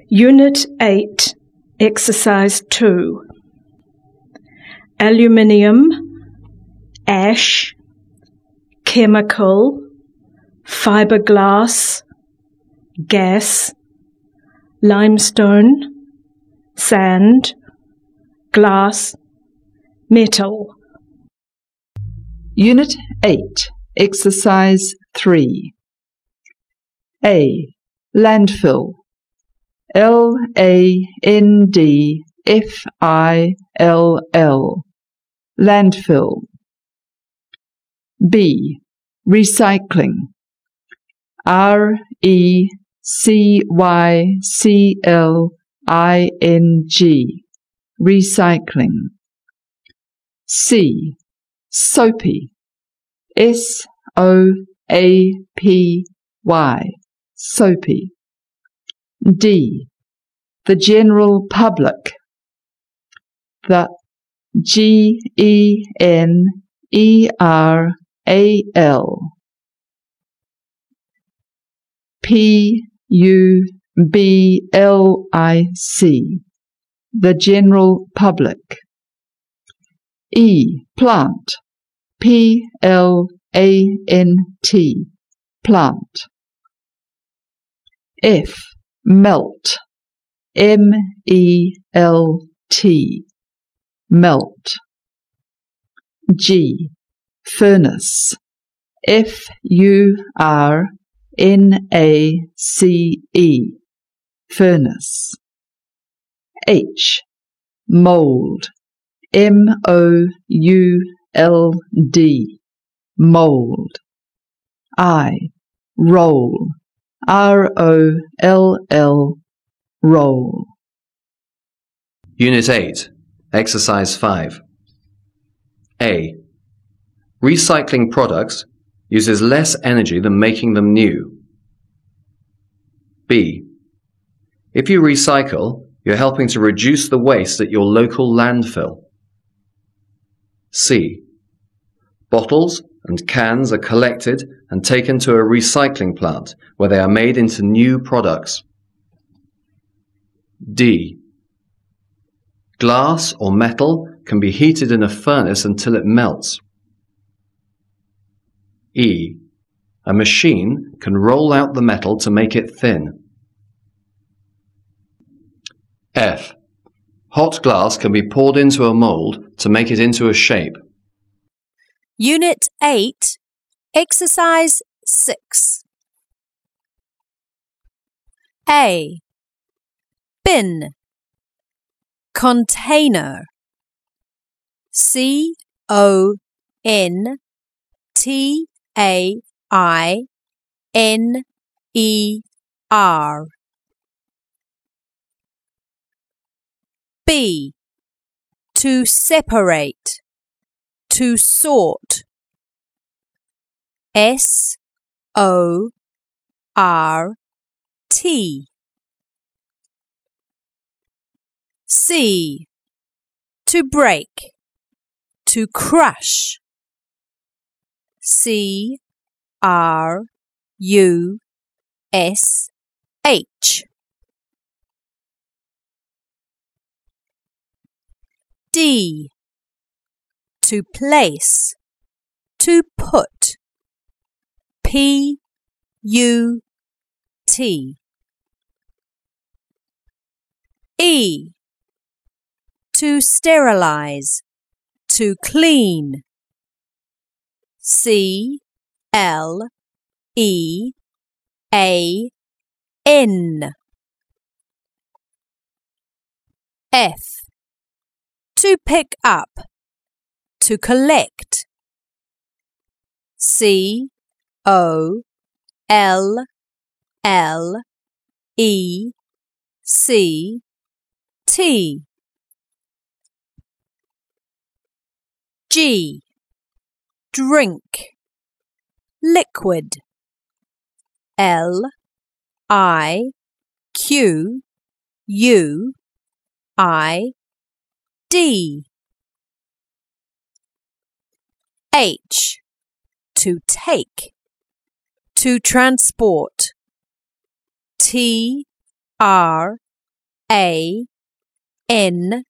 Unit 8, Exercise 2. Aluminium, ash, chemical, fiberglass, gas, limestone, sand, glass, metal. Unit 8, Exercise 3. A. Landfill. Landfill. Landfill. B. Recycling. Recycling. Recycling. C. Soapy. Soapy. Soapy. D. The general public. The GENERAL PUBLIC. The general public. E. Plant. PLANT. Plant. F. Melt. MELT. Melt. G. Furnace. FURNACE. Furnace. H. Mold. MOULD. Mold. I. Roll. ROLL. Roll. Unit 8, Exercise 5. A. Recycling products uses less energy than making them new. B. If you recycle, you're helping to reduce the waste at your local landfill. C. Bottles and cans are collected and taken to a recycling plant where they are made into new products. D. Glass or metal can be heated in a furnace until it melts. E. A machine can roll out the metal to make it thin. F. Hot glass can be poured into a mold to make it into a shape. Unit 8, Exercise 6. A. Bin. Container. CONTAINER. B. To separate. To sort. SORT. C. To break. To crush. CRUSH. D. To place. To put. PUT. E. To sterilize. To clean. CLEAN. F. To pick up. To collect. COLLECT. G. Drink. Liquid. LIQUID. H. To take. To transport. TRANSPORT. A N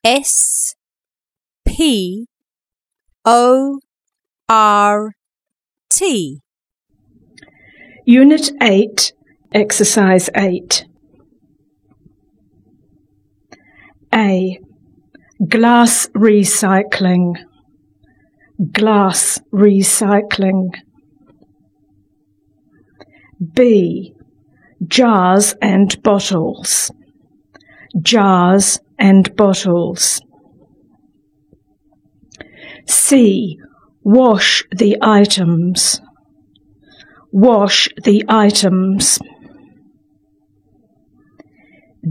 S P O R T. Unit 8, Exercise 8. A. Glass recycling. Glass recycling. B. Jars and bottles. Jars and bottles. C. Wash the items. Wash the items.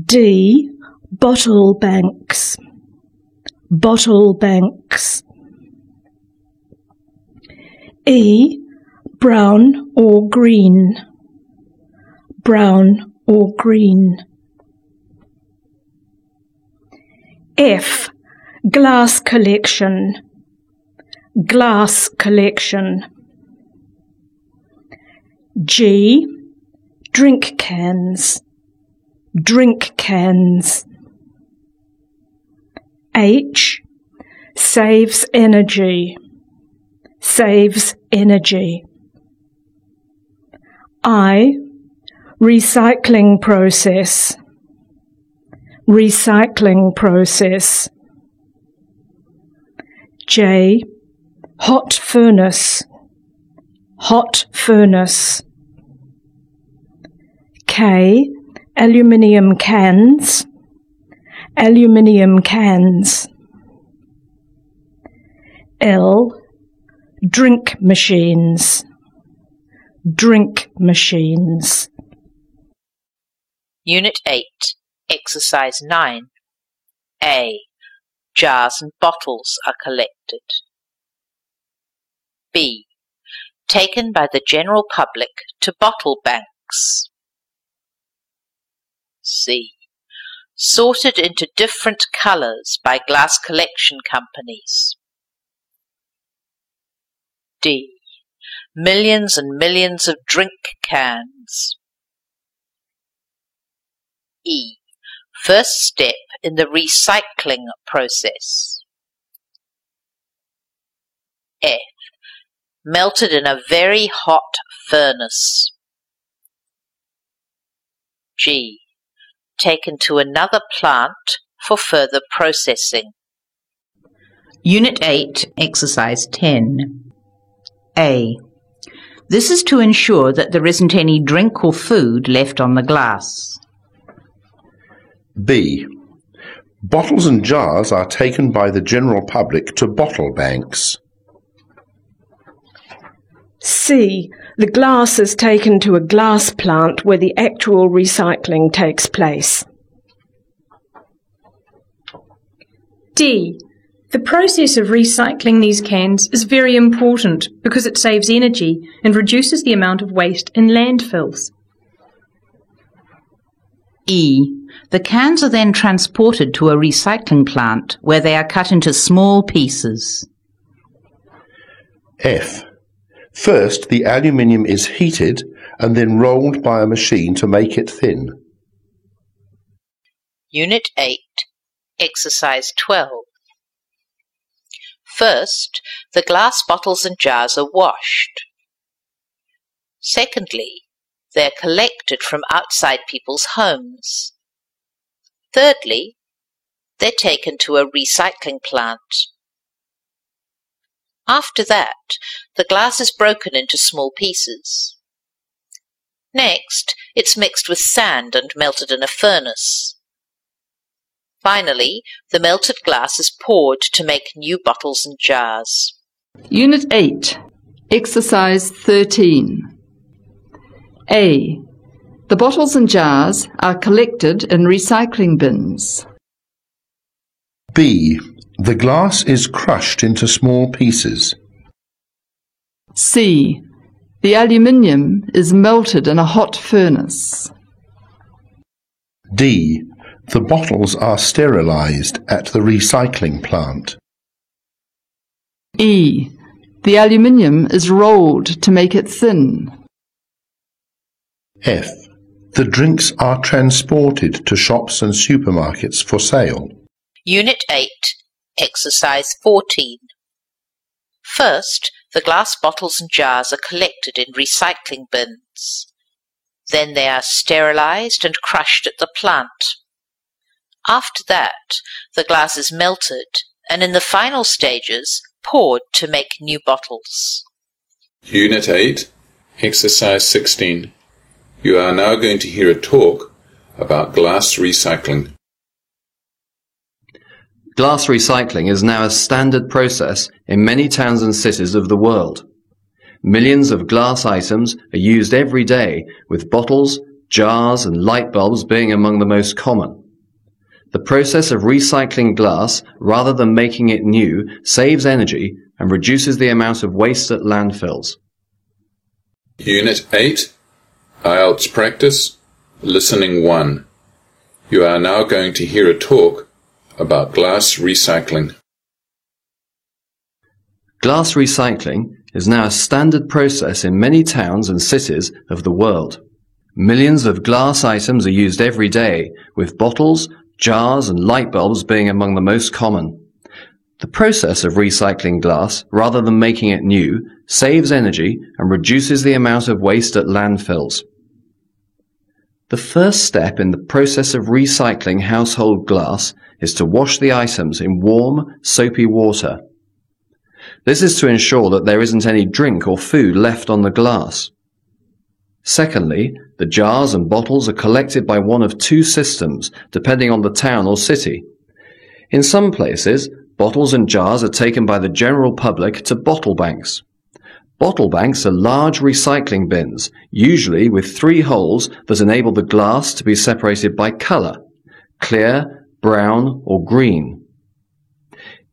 D. Bottle banks. Bottle banks. E. Brown or green. Brown or green. F. Glass collection. Glass collection. G. Drink cans. Drink cans. H. Saves energy. Saves energy. I. Recycling process. Recycling process. J. Hot furnace. Hot furnace. K. Aluminium cans. Aluminium cans. L. Drink machines. Drink machines. Unit 8, Exercise 9. A. Jars and bottles are collected. B. Taken by the general public to bottle banks. C. Sorted into different colours by glass collection companies. D. Millions and millions of drink cans. E. First step in the recycling process. F. Melted in a very hot furnace. G. Taken to another plant for further processing. Unit 8, Exercise 10. A. This is to ensure that there isn't any drink or food left on the glass. B. Bottles and jars are taken by the general public to bottle banks. C. The glass is taken to a glass plant where the actual recycling takes place. D. The process of recycling these cans is very important because it saves energy and reduces the amount of waste in landfills. E. The cans are then transported to a recycling plant where they are cut into small pieces. F. First, the aluminium is heated and then rolled by a machine to make it thin. Unit 8, Exercise 12. First, the glass bottles and jars are washed. Secondly, they are collected from outside people's homes. Thirdly, they're taken to a recycling plant. After that, the glass is broken into small pieces. Next, it's mixed with sand and melted in a furnace. Finally, the melted glass is poured to make new bottles and jars. Unit 8, Exercise 13. A. The bottles and jars are collected in recycling bins. B. The glass is crushed into small pieces. C. The aluminium is melted in a hot furnace. D. The bottles are sterilized at the recycling plant. E. The aluminium is rolled to make it thin. F. The drinks are transported to shops and supermarkets for sale. Unit 8, Exercise 14. First, the glass bottles and jars are collected in recycling bins. Then they are sterilized and crushed at the plant. After that, the glass is melted and in the final stages poured to make new bottles. Unit 8, Exercise 16. You are now going to hear a talk about glass recycling. Glass recycling is now a standard process in many towns and cities of the world. Millions of glass items are used every day, with bottles, jars and light bulbs being among the most common. The process of recycling glass, rather than making it new, saves energy and reduces the amount of waste at landfills. Unit 8, IELTS Practice, Listening 1. You are now going to hear a talk about glass recycling. Glass recycling is now a standard process in many towns and cities of the world. Millions of glass items are used every day, with bottles, jars and light bulbs being among the most common. The process of recycling glass, rather than making it new, saves energy and reduces the amount of waste at landfills. The first step in the process of recycling household glass is to wash the items in warm, soapy water. This is to ensure that there isn't any drink or food left on the glass. Secondly, the jars and bottles are collected by one of two systems, depending on the town or city. In some places, bottles and jars are taken by the general public to bottle banks. Bottle banks are large recycling bins, usually with 3 holes that enable the glass to be separated by colour: clear, brown or green.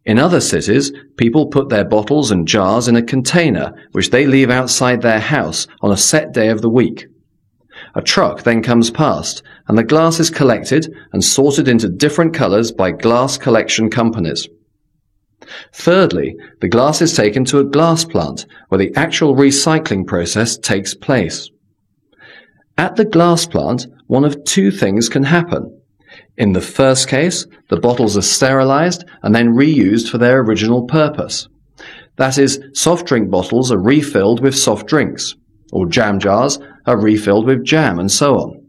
In other cities, people put their bottles and jars in a container which they leave outside their house on a set day of the week. A truck then comes past and the glass is collected and sorted into different colours by glass collection companies. Thirdly, the glass is taken to a glass plant where the actual recycling process takes place. At the glass plant, one of 2 things can happen. In the first case, the bottles are sterilized and then reused for their original purpose. That is, soft drink bottles are refilled with soft drinks, or jam jars are refilled with jam, and so on.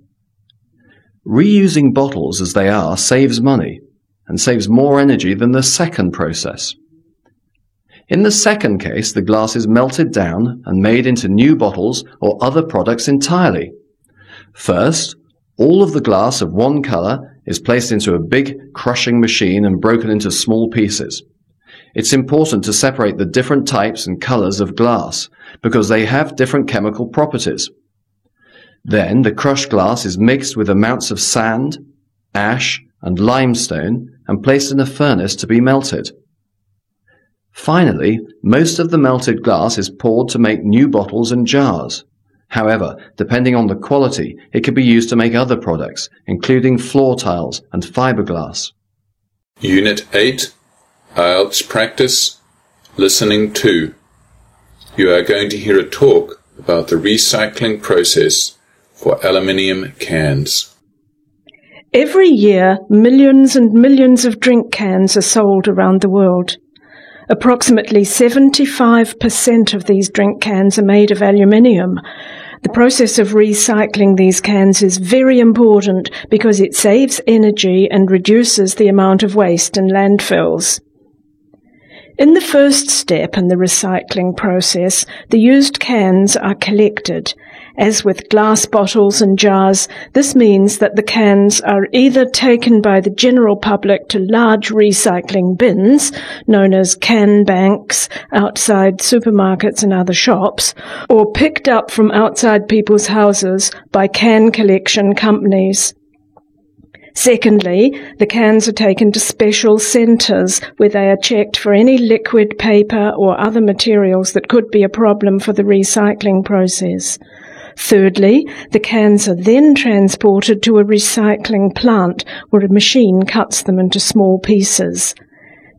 Reusing bottles as they are saves money and saves more energy than the second process. In the second case, the glass is melted down and made into new bottles or other products entirely. First, all of the glass of one colour is placed into a big crushing machine and broken into small pieces. It's important to separate the different types and colours of glass, because they have different chemical properties. Then the crushed glass is mixed with amounts of sand, ash and limestone and placed in a furnace to be melted. Finally, most of the melted glass is poured to make new bottles and jars. However, depending on the quality, it can be used to make other products, including floor tiles and fiberglass. Unit 8, IELTS Practice, Listening 2. You are going to hear a talk about the recycling process for aluminium cans. Every year, millions and millions of drink cans are sold around the world. Approximately 75% of these drink cans are made of aluminium. The process of recycling these cans is very important because it saves energy and reduces the amount of waste in landfills. In the first step in the recycling process, the used cans are collected. As with glass bottles and jars, this means that the cans are either taken by the general public to large recycling bins, known as can banks, outside supermarkets and other shops, or picked up from outside people's houses by can collection companies. Secondly, the cans are taken to special centres where they are checked for any liquid, paper or other materials that could be a problem for the recycling process. Thirdly, the cans are then transported to a recycling plant where a machine cuts them into small pieces.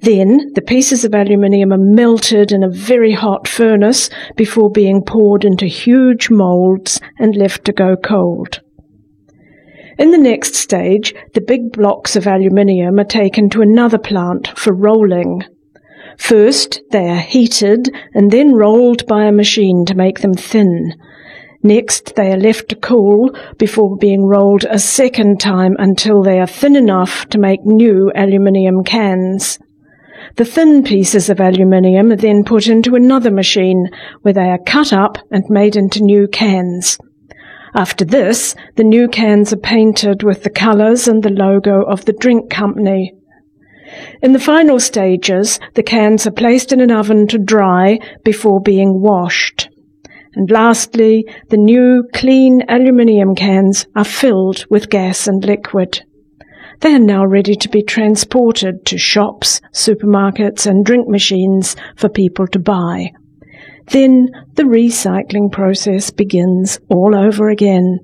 Then the pieces of aluminium are melted in a very hot furnace before being poured into huge moulds and left to go cold. In the next stage, the big blocks of aluminium are taken to another plant for rolling. First, they are heated and then rolled by a machine to make them thin. Next, they are left to cool before being rolled a second time until they are thin enough to make new aluminium cans. The thin pieces of aluminium are then put into another machine where they are cut up and made into new cans. After this, the new cans are painted with the colours and the logo of the drink company. In the final stages, the cans are placed in an oven to dry before being washed. And lastly, the new, clean aluminium cans are filled with gas and liquid. They are now ready to be transported to shops, supermarkets and drink machines for people to buy. Then the recycling process begins all over again,